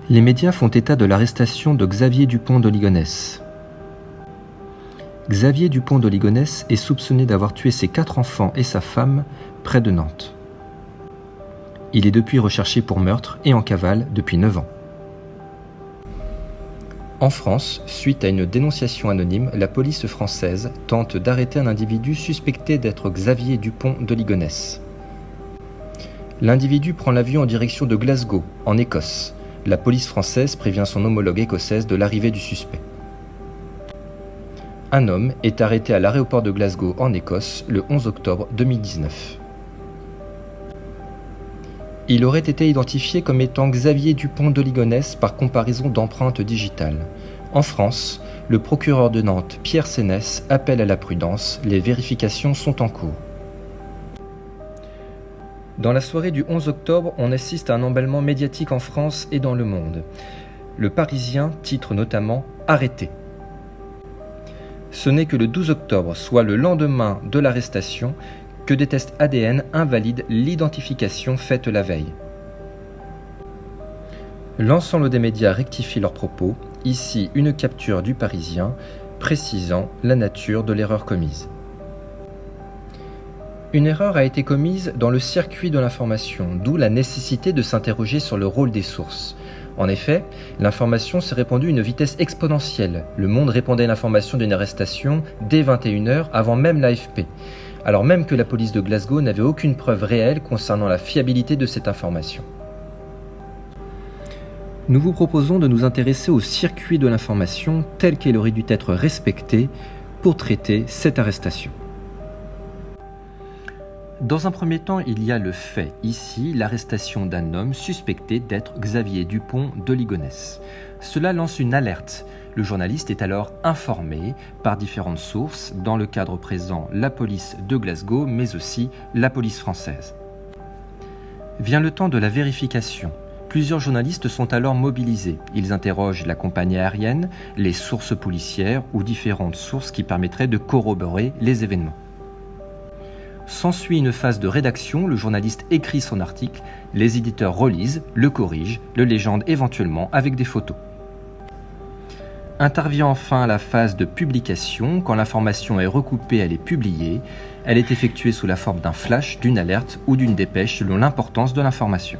Les médias font état de l'arrestation de Xavier Dupont de Ligonnès. Xavier Dupont de Ligonnès est soupçonné d'avoir tué ses 4 enfants et sa femme près de Nantes. Il est depuis recherché pour meurtre et en cavale depuis 9 ans. En France, suite à une dénonciation anonyme, la police française tente d'arrêter un individu suspecté d'être Xavier Dupont de Ligonnès. L'individu prend l'avion en direction de Glasgow, en Écosse. La police française prévient son homologue écossaise de l'arrivée du suspect. Un homme est arrêté à l'aéroport de Glasgow en Écosse le 11 octobre 2019. Il aurait été identifié comme étant Xavier Dupont de Ligonnès par comparaison d'empreintes digitales. En France, le procureur de Nantes, Pierre Sénès, appelle à la prudence. Les vérifications sont en cours. Dans la soirée du 11 octobre, on assiste à un emballement médiatique en France et dans le monde. Le Parisien titre notamment « Arrêté ». Ce n'est que le 12 octobre, soit le lendemain de l'arrestation, que des tests ADN invalident l'identification faite la veille. L'ensemble des médias rectifie leurs propos. Ici, une capture du Parisien précisant la nature de l'erreur commise. Une erreur a été commise dans le circuit de l'information, d'où la nécessité de s'interroger sur le rôle des sources. En effet, l'information s'est répandue à une vitesse exponentielle. Le Monde répandait l'information d'une arrestation dès 21h avant même l'AFP, alors même que la police de Glasgow n'avait aucune preuve réelle concernant la fiabilité de cette information. Nous vous proposons de nous intéresser au circuit de l'information tel qu'il aurait dû être respecté pour traiter cette arrestation. Dans un premier temps, il y a le fait, ici, l'arrestation d'un homme suspecté d'être Xavier Dupont de Ligonnès. Cela lance une alerte. Le journaliste est alors informé par différentes sources, dans le cadre présent la police de Glasgow, mais aussi la police française. Vient le temps de la vérification. Plusieurs journalistes sont alors mobilisés. Ils interrogent la compagnie aérienne, les sources policières ou différentes sources qui permettraient de corroborer les événements. S'ensuit une phase de rédaction, le journaliste écrit son article, les éditeurs relisent, le corrigent, le légendent éventuellement avec des photos. Intervient enfin la phase de publication. Quand l'information est recoupée, elle est publiée. Elle est effectuée sous la forme d'un flash, d'une alerte ou d'une dépêche selon l'importance de l'information.